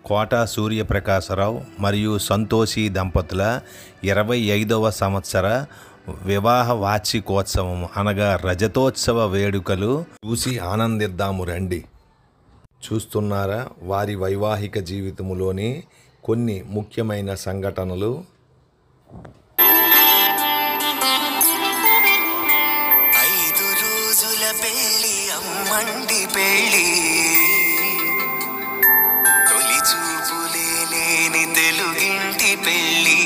కోట సూర్యప్రకాశరావు మరియు సంతోషి దంపతుల 25వ సంవత్సర వివాహ వార్షికోత్సవం అనగా రజతోత్సవ వేడుకలు చూసి ఆనందిద్దాము రండి. చూస్తున్నారా వారి వైవాహిక జీవితంలోని కొన్ని ముఖ్యమైన సంఘటనలు. మండి పెళ్ళి తొలి చూపులే లేని తెలుగింటి పెళ్ళి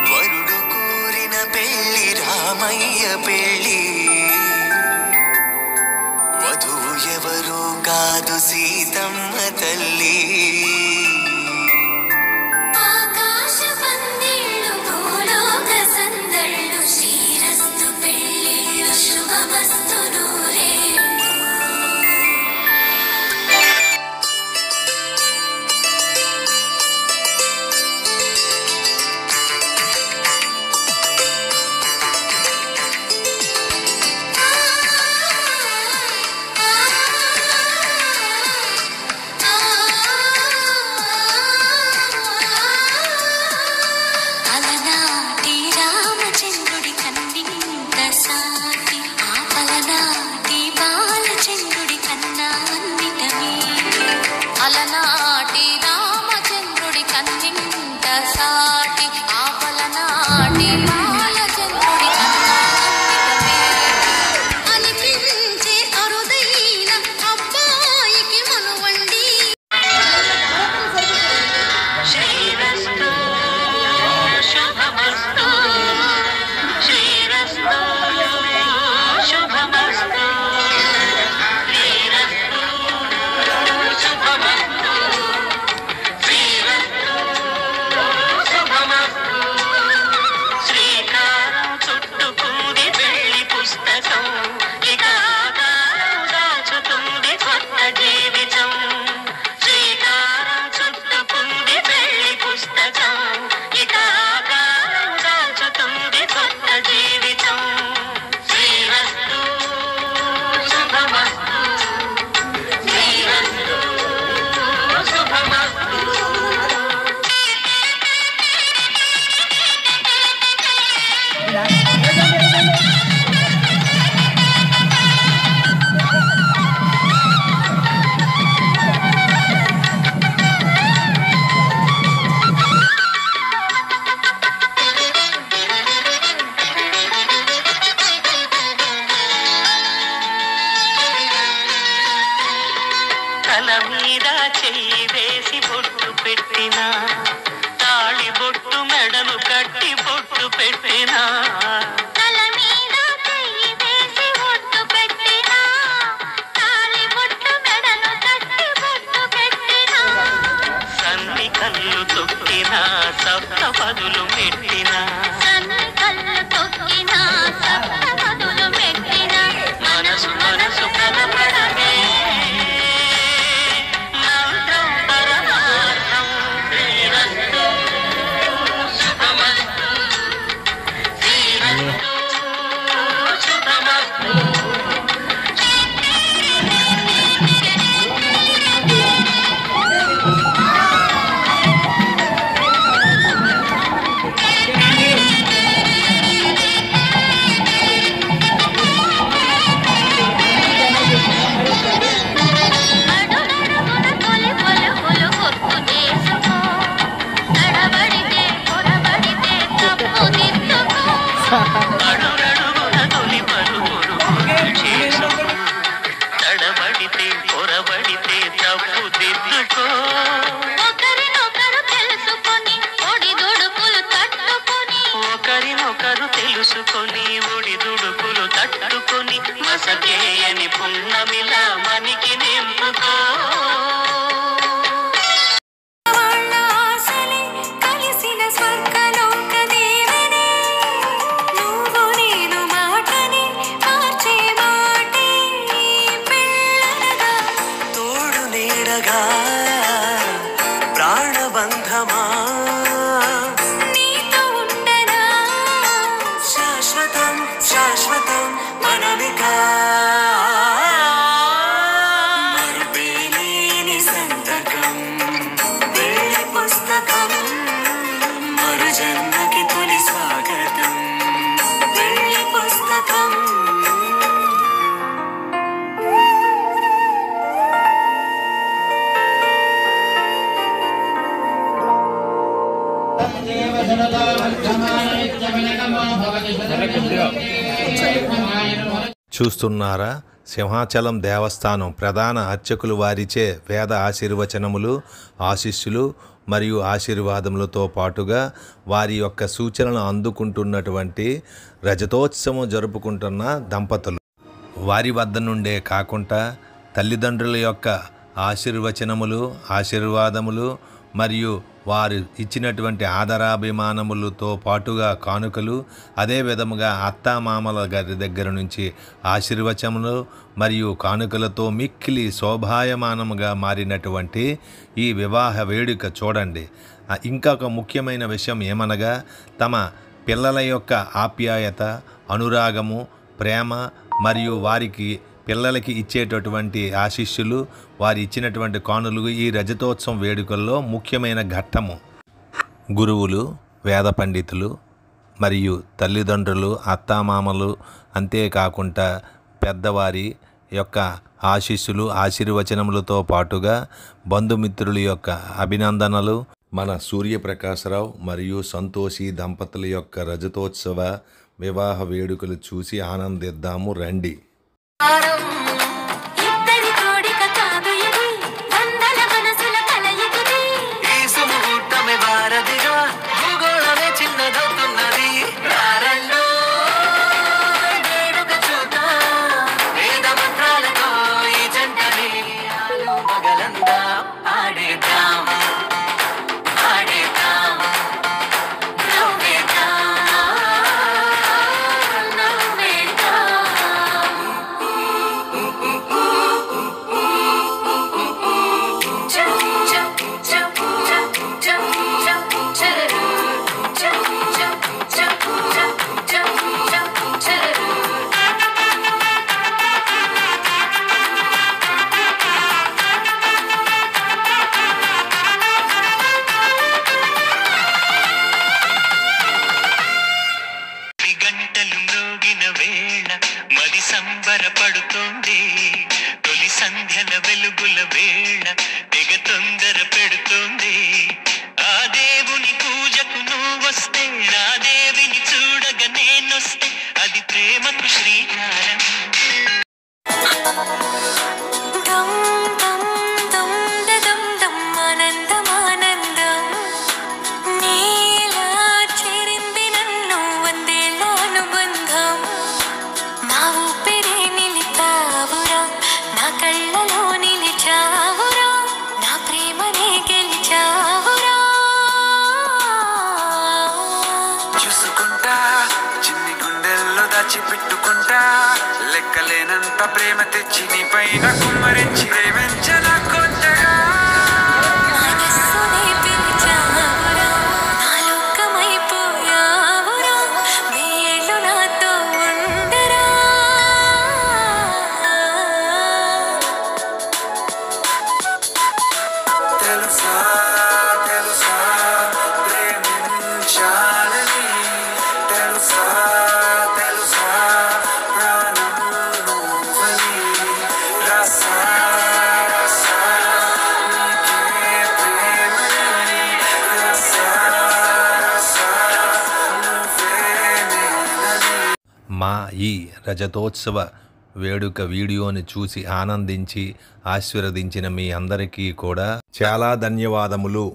వరుడు కోరిన పెళ్ళి రామయ్య పెళ్ళి వధువు ఎవరు కాదు సీతమ్మ తల్లి మీద చెయ్యి వేసి బొట్టు పెట్టినా తాళి బొట్టు మెడను కట్టి బొట్టు పెట్టినా తల మీద చెయ్యి వేసి బొట్టు పెట్టినా తాళి బొట్టు మెడను కట్టి బొట్టు పెట్టినా సన్ని కళ్ళు తొక్కినా సప్త పదులు మెట్టినా సన్ని కళ్ళు తొక్కినా సప్త పదులు మెట్టినా మనసు మనసు కలపడమే తెలుసుకొని ఒడి దుడుకులు తట్టుకొని మసకేయని పున్నమిలా మనికి నింపుకో తోడు నీడగా ప్రాణబంధమా శాశ్వతం మనమిగా మరుపేలేని చూస్తున్నారా? సింహాచలం దేవస్థానం ప్రధాన అర్చకులు వారిచే వేద ఆశీర్వచనములు, ఆశీస్సులు మరియు ఆశీర్వాదములతో పాటుగా వారి యొక్క సూచనలు అందుకుంటున్నటువంటి రజతోత్సవం జరుపుకుంటున్న దంపతులు. వారి వద్ద నుండే కాకుండా తల్లిదండ్రుల యొక్క ఆశీర్వచనములు, ఆశీర్వాదములు మరియు వారు ఇచ్చినటువంటి ఆదరాభిమానములతో పాటుగా కానుకలు, అదే విధముగా అత్తామామల గారి దగ్గర నుంచి ఆశీర్వచనములు మరియు కానుకలతో మిక్కిలి శోభాయమానముగా మారినటువంటి ఈ వివాహ వేడుక చూడండి. ఇంకొక ముఖ్యమైన విషయం ఏమనగా, తమ పిల్లల యొక్క ఆప్యాయత, అనురాగము, ప్రేమ మరియు వారికి పిల్లలకి ఇచ్చేటటువంటి ఆశీస్సులు, వారు ఇచ్చినటువంటి కానులు ఈ రజతోత్సవం వేడుకల్లో ముఖ్యమైన ఘట్టము. గురువులు, వేద పండితులు మరియు తల్లిదండ్రులు, అత్తామామలు, అంతేకాకుండా పెద్దవారి యొక్క ఆశీస్సులు, ఆశీర్వచనములతో పాటుగా బంధుమిత్రుల యొక్క అభినందనలు. మన సూర్యప్రకాశరావు మరియు సంతోషి దంపతుల యొక్క రజతోత్సవ వివాహ వేడుకలు చూసి ఆనందిద్దాము రండి. ఇద్దరి కోడిక కాదు ఇది, వందల మనసుల కలయికది. ఈ సుముహూర్తమే వారధిగా భూగోళమే చిన్నదవుతున్నది. రారండో వేడుక చూద్దాం, వేద మంత్రాలతో ఈ జంటని ఆలు మగలందా ఆడేద్దాం, ఆడేద్దాం, నవ్వేద్దాం, నవ్వేద్దాం. గంటలు మ్రోగిన వేళ మది సంబరపడుతోంది. తొలి సంధ్యల వెలుగుల వేళ తెగ తొందర పెడుతోంది. ఆ దేవుని పూజకు నువ్వొస్తే, నా దేవిని చూడగా నేనొస్తే, అది ప్రేమకు శ్రీకారం. దం దం దం దం దం ఆనందం ఆనందం, నీలా చేరింది నన్ను వందేళ్ల అనుబంధం. నా ఊపిరి నిలిపావురా, నా కళ్ళలో నిలిచావురా, నా ప్రేమనే గెలిచావురా. చూసుకుంటా చిన్ని గుండెల్లో దాచిపెట్టుకుంటా, లెక్కలేనంత ప్రేమ తెచ్చి నీ పైన కుమ్మరించి ప్రేమించన కొత్తగా. మనస్సునే పిలిచావురా, నా లోకమైపోయావురా, వేళ్ళు నాతో ఉండరా. తెలుసా తెలుసా ప్రేమించాలని, తెలుసా తెలుసా ప్రాణం నువ్వని, రసా రసా నీకే ప్రేమని, రసా రసా నువ్వే నేనని. మా ఈ రజతోత్సవ వేడుక వీడియోని చూసి ఆనందించి ఆశీర్వదించిన మీ అందరికీ కూడా చాలా ధన్యవాదములు.